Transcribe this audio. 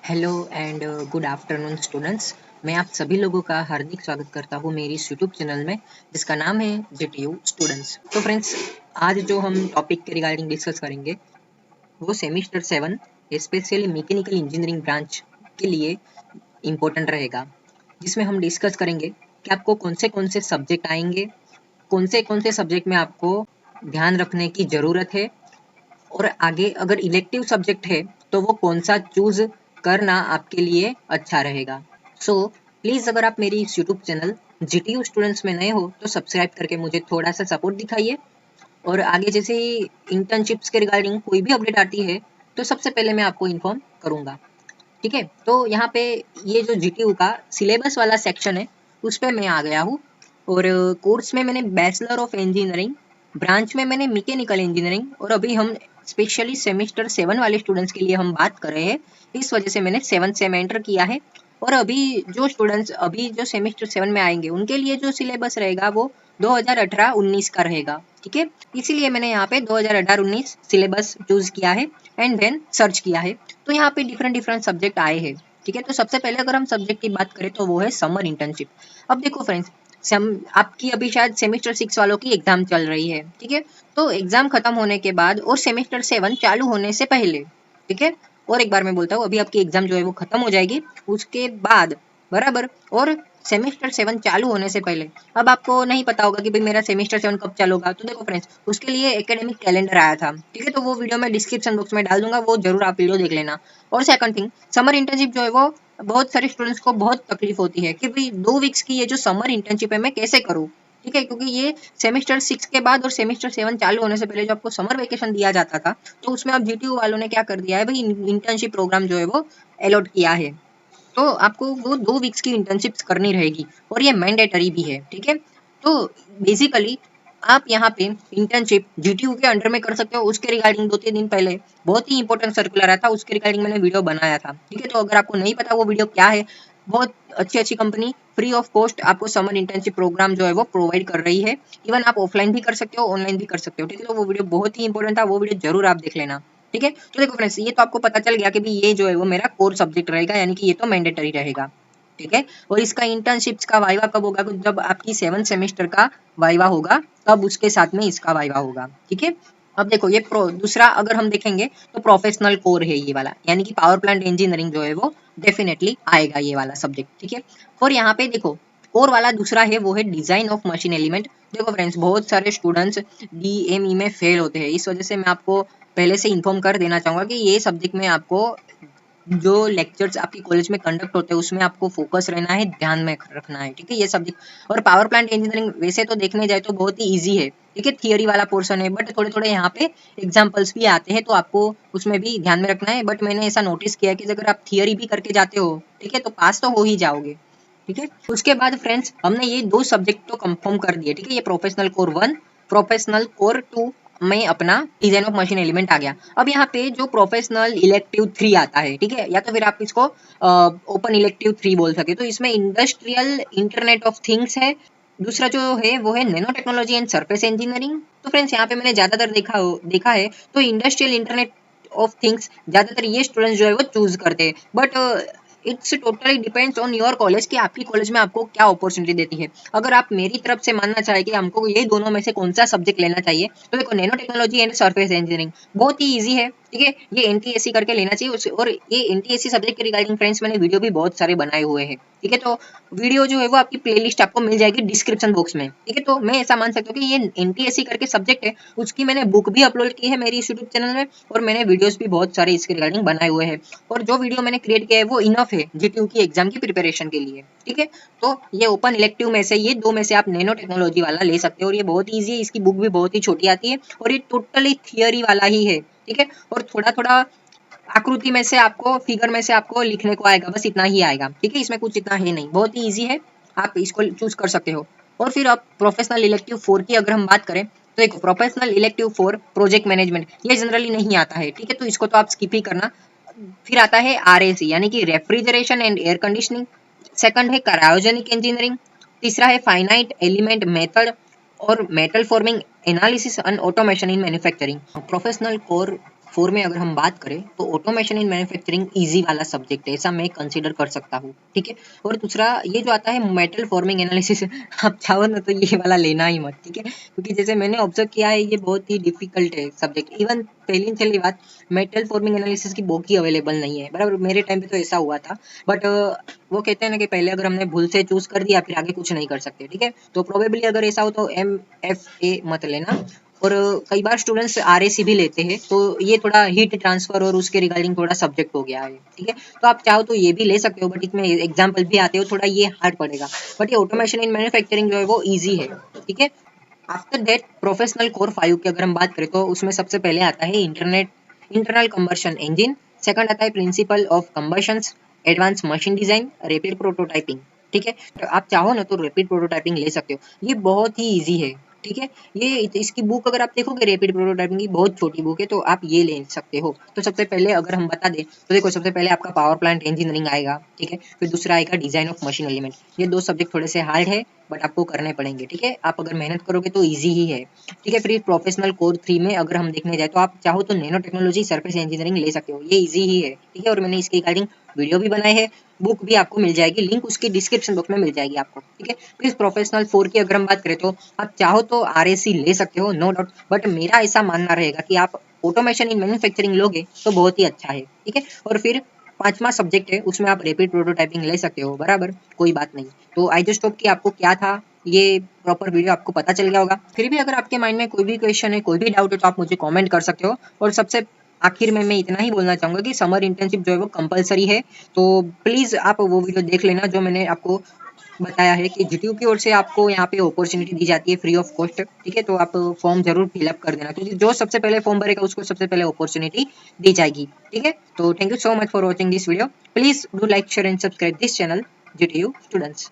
Hello and good afternoon students. मैं आप सभी लोगों का हार्दिक स्वागत करता हूँ मेरी इस यूट्यूब चैनल में जिसका नाम है जीटीयू स्टूडेंट्स। तो फ्रेंड्स, आज जो हम टॉपिक के रिगार्डिंग डिस्कस करेंगे वो semester 7 specially mechanical engineering branch के लिए इम्पोर्टेंट रहेगा, जिसमें हम डिस्कस करेंगे कि आपको कौन से सब्जेक्ट आएंगे, कौन से सब्जेक्ट में आपको ध्यान रखने की ज़रूरत है, और आगे अगर इलेक्टिव सब्जेक्ट है तो वो कौन सा चूज करना आपके लिए अच्छा रहेगा। सो प्लीज़, अगर आप मेरी इस यूट्यूब चैनल जीटीयू स्टूडेंट्स में नए हो तो सब्सक्राइब करके मुझे थोड़ा सा सपोर्ट दिखाइए, और आगे जैसे ही इंटर्नशिप्स के रिगार्डिंग कोई भी अपडेट आती है तो सबसे पहले मैं आपको इन्फॉर्म करूँगा। ठीक है, तो यहाँ पे ये जो जीटीयू का सिलेबस वाला सेक्शन है उस पर मैं आ गया हूँ, और कोर्स में मैंने बैचलर ऑफ इंजीनियरिंग, ब्रांच में मैंने मैकेनिकल इंजीनियरिंग, और अभी हम स्पेशली सेमेस्टर 7 वाले स्टूडेंट्स के लिए हम बात कर रहे हैं, इस वजह से मैंने 7 सेम एंटर किया है। और अभी जो स्टूडेंट्स अभी जो सेमेस्टर 7 में आएंगे उनके लिए जो सिलेबस रहेगा वो 2018-19 का रहेगा। ठीक है, इसीलिए मैंने यहाँ पे 2018-19 सिलेबस चूज किया है एंड देन सर्च किया है। तो यहाँ पे डिफरेंट सब्जेक्ट आए हैं। ठीक है, तो सबसे पहले अगर हम सब्जेक्ट की बात करें तो वो है समर इंटर्नशिप। अब देखो फ्रेंड्स, आपकी अभी शायद सेमेस्टर 6 वालों की एग्जाम चल रही है। ठीक है, तो एग्जाम खत्म होने के बाद और सेमेस्टर 7 चालू होने से पहले, ठीक है, और एक बार मैं बोलता हूँ, अभी आपकी एग्जाम जो है वो खत्म हो जाएगी उसके बाद, बराबर, और सेमेस्टर 7 चालू होने से पहले अब आपको नहीं पता होगा कि भाई मेरा सेमेस्टर 7 कब चालू होगा। तो देखो फ्रेंड्स, उसके लिए एकेडमिक कैलेंडर आया था। ठीक है, तो वो वीडियो मैं डिस्क्रिप्शन बॉक्स में डाल दूंगा, वो जरूर आप वीडियो देख लेना। और सेकंड थिंग, समर इंटर्नशिप जो है वो बहुत सारे स्टूडेंट्स को बहुत तकलीफ होती है कि भाई 2 वीक्स की ये जो समर इंटर्नशिप है मैं कैसे करूँ। ठीक है, क्योंकि ये सेमेस्टर 6 के बाद और सेमेस्टर 7 चालू होने से पहले जो आपको समर वेकेशन दिया जाता था, तो उसमें अब जीटीयू वालों ने क्या कर दिया है भाई, इंटर्नशिप प्रोग्राम जो है वो अलॉट किया है। तो आपको वो 2 वीक्स की इंटर्नशिप्स करनी रहेगी और ये मैंडेटरी भी है। ठीक है, तो बेसिकली आप यहाँ पे इंटर्नशिप जीटीयू के अंडर में कर सकते हो। उसके रिगार्डिंग 2-3 दिन पहले बहुत ही इंपॉर्टेंट सर्कुलर आया था, उसके रिगार्डिंग मैंने वीडियो बनाया था। ठीक है, तो अगर आपको नहीं पता वो वीडियो क्या है, बहुत अच्छी कंपनी फ्री ऑफ कॉस्ट आपको समर इंटर्नशिप प्रोग्राम जो है वो प्रोवाइड कर रही है। इवन आप ऑफलाइन भी कर सकते हो, ऑनलाइन भी कर सकते हो। ठीक है, तो वो वीडियो बहुत ही इंपॉर्टेंट था, वो वीडियो जरूर आप देख लेना। ठीक है, तो देखो फ्रेंड्स, ये तो आपको पता चल गया कि भी ये जो है वो मेरा कोर सब्जेक्ट रहेगा, यानी कि ये तो मैंडेटरी रहेगा। ठीक है, और इसका इंटर्नशिप्स का वाइवा कब होगा, जब आपकी 7 सेमेस्टर का वाइवा होगा तब उसके साथ में इसका वाइवा होगा। ठीक है, अब देखो ये दूसरा अगर हम देखेंगे तो प्रोफेशनल कोर है ये वाला, यानी कि पावर प्लांट इंजीनियरिंग जो है वो डेफिनेटली आएगा ये वाला सब्जेक्ट। ठीक है, और यहाँ पे देखो कोर वाला दूसरा है वो है डिजाइन ऑफ मशीन एलिमेंट। देखो फ्रेंड्स, बहुत सारे स्टूडेंट्स डीएमई में फेल होते हैं, इस वजह से मैं आपको पहले से इन्फॉर्म कर देना चाहूंगा कि ये सब्जेक्ट में आपको जो लेक्चर्स आपकी कॉलेज में कंडक्ट होते हैं उसमें आपको फोकस रहना है, ध्यान में रखना है। ठीक है, ये सब्जेक्ट। और पावर प्लांट इंजीनियरिंग वैसे तो देखने जाए तो बहुत ही इजी है। ठीक है, थियरी वाला पोर्शन है, बट थोड़े थोड़े यहाँ पे एग्जाम्पल्स भी आते हैं, तो आपको उसमें भी ध्यान में रखना है। बट मैंने ऐसा नोटिस किया है कि अगर आप थियरी भी करके जाते हो, ठीक है, तो पास तो हो ही जाओगे। ठीक है, उसके बाद फ्रेंड्स हमने ये 2 सब्जेक्ट तो कंफर्म कर दिए। ठीक है, ये प्रोफेशनल कोर 1, प्रोफेशनल कोर 2 में अपना डिजाइन ऑफ मशीन एलिमेंट आ गया। अब यहाँ पे जो प्रोफेशनल इलेक्टिव 3 आता है, ठीक है, या तो फिर आप इसको ओपन इलेक्टिव 3 बोल सके, तो इसमें इंडस्ट्रियल इंटरनेट ऑफ थिंग्स है। दूसरा जो है वो है nano technology and surface engineering. तो फ्रेंड्स, यहाँ पे मैंने ज्यादातर देखा है तो इंडस्ट्रियल इंटरनेट ऑफ थिंग्स ज्यादातर ये स्टूडेंट्स जो है वो चूज करते हैं। But it's totally depends on your college कि आपकी कॉलेज में आपको क्या अपॉर्चुनिटी देती है। अगर आप मेरी तरफ से मानना चाहे कि हमको ये दोनों में से कौन सा सब्जेक्ट लेना चाहिए, तो देखो nano technology and surface engineering बहुत ही इजी है। ठीक है, ये एनटीएससी करके लेना चाहिए। और ये एनटीएससी सब्जेक्ट के रिगार्डिंग फ्रेंड्स मैंने वीडियो भी बहुत सारे बनाए हुए हैं। ठीक है, तो वीडियो जो है वो आपकी प्लेलिस्ट आपको मिल जाएगी डिस्क्रिप्शन बॉक्स में। ठीक है, तो मैं ऐसा मान सकता हूँ कि ये एनटीएससी करके सब्जेक्ट है, उसकी मैंने बुक भी अपलोड की है मेरी यूट्यूब चैनल में, और मैंने वीडियोस भी बहुत सारे इसके रिगार्डिंग बनाए हुए हैं। और जो वीडियो मैंने क्रिएट किया है वो इनफ है जीटीयू की एग्जाम की प्रिपरेशन के लिए। ठीक है, तो ये ओपन इलेक्टिव में से ये 2 में से आप नैनो टेक्नोलॉजी वाला ले सकते हो, और ये बहुत ईजी है, इसकी बुक भी बहुत ही छोटी आती है, और ये टोटली थियरी वाला ही है। ठीक है, और थोड़ा थोड़ा आकृति में से आपको, फिगर में से आपको लिखने को आएगा, बस इतना ही आएगा। ठीक है, इसमें कुछ इतना है नहीं, बहुत ही ईजी है, आप इसको चूज कर सकते हो। और फिर आप प्रोफेशनल इलेक्टिव 4 की अगर हम बात करें तो देखो प्रोफेशनल इलेक्टिव 4 प्रोजेक्ट मैनेजमेंट, ये जनरली नहीं आता है। ठीक है, तो इसको तो आप स्किप ही करना। फिर आता है आरएसी, यानी कि refrigeration and air conditioning. Second है क्रायोजेनिक इंजीनियरिंग। तीसरा है फाइनाइट एलिमेंट मेथड और metal forming analysis and automation in manufacturing. Professional core 4 में अगर हम बात करें तो ऑटोमेशन इन मैन्युफैक्चरिंग इजी वाला सब्जेक्ट है, ऐसा मैं कंसीडर कर सकता हूँ, ठीक है। और दूसरा ये जो आता है मेटल फॉर्मिंग एनालिसिस आप चाहो ना तो ये वाला लेना ही मत, ठीक है, क्योंकि जैसे मैंने ऑब्जर्व किया है ये बहुत ही डिफिकल्ट है सब्जेक्ट। इवन पहली बात, मेटल फॉर्मिंग एनालिसिस की बुक ही अवेलेबल नहीं है, बराबर। मेरे टाइम पे तो ऐसा हुआ था, बट वो कहते हैं ना कि पहले अगर हमने भूल से चूज कर दिया फिर आगे कुछ नहीं कर सकते, ठीक है। तो प्रोबेबली अगर ऐसा हो तो MFA मत लेना। और कई बार स्टूडेंट्स RAC भी लेते हैं, तो ये थोड़ा हीट ट्रांसफर और उसके रिगार्डिंग थोड़ा सब्जेक्ट हो गया है, ठीक है। तो आप चाहो तो ये भी ले सकते हो, बट इसमें एग्जाम्पल भी आते हो, थोड़ा ये हार्ड पड़ेगा। बट ये ऑटोमेशन इन मैन्युफैक्चरिंग जो है वो ईजी है, ठीक है। आफ्टर दैट प्रोफेशनल कोर 5 की अगर हम बात करें तो उसमें सबसे पहले आता है इंटरनल कंबशन इंजन, सेकंड आता है principle of combustions, advance machine design, rapid prototyping, ठीक है। तो आप चाहो ना तो रैपिड प्रोटोटाइपिंग ले सकते हो, ये बहुत ही इजी है, ठीक है। ये इसकी बुक अगर आप देखोगे रैपिड प्रोटोटाइपिंग की, बहुत छोटी बुक है, तो आप ये ले सकते हो। तो सबसे पहले अगर हम बता दें तो देखो, सबसे पहले आपका पावर प्लांट इंजीनियरिंग आएगा, ठीक है। फिर दूसरा आएगा डिजाइन ऑफ मशीन एलिमेंट। ये 2 सब्जेक्ट थोड़े से हार्ड है, बट आपको करने पड़ेंगे, ठीक है। आप अगर मेहनत करोगे तो ईजी ही है, ठीक है। फिर प्रोफेशनल कोर 3 में अगर हम देखने जाए तो आप चाहो तो नैनो टेक्नोलॉजी सरफेस इंजीनियरिंग ले सकते हो, ये ईजी ही है, ठीक है। और मैंने इसके रिगार्डिंग वीडियो भी बनाए हैं, बुक भी आपको मिल जाएगी, लिंक उसकी डिस्क्रिप्शन बॉक्स में मिल जाएगी आपको, ठीक है। फिर प्रोफेशनल 4 की अगर हम बात करें तो आप चाहो तो RAC ले सकते हो, नो डाउट, बट मेरा ऐसा मानना रहेगा कि आप ऑटोमेशन इन मैन्युफैक्चरिंग लोगे तो बहुत ही अच्छा है, ठीक है। और फिर 5वां सब्जेक्ट है, उसमें आप रैपिड प्रोटोटाइपिंग ले सकते हो, बराबर, कोई बात नहीं। तो आई जस्ट होप कि आपको क्या था ये प्रॉपर वीडियो आपको पता चल गया होगा। फिर भी अगर आपके माइंड में कोई भी क्वेश्चन है, कोई भी डाउट है, तो आप मुझे कमेंट कर सकते हो। और सबसे आखिर में मैं इतना ही बोलना चाहूंगा कि समर इंटर्नशिप जो है वो कंपलसरी है, तो प्लीज आप वो वीडियो देख लेना जो मैंने आपको बताया है कि जीटीयू की ओर से आपको यहाँ पे अपॉर्चुनिटी दी जाती है फ्री ऑफ कॉस्ट, ठीक है। तो आप फॉर्म जरूर फिलअप कर देना, क्योंकि जो सबसे पहले फॉर्म भरेगा उसको सबसे पहले अपॉर्चुनिटी दी जाएगी, ठीक है। तो thank you so much for watching this video, please do like share and subscribe this channel GTU students.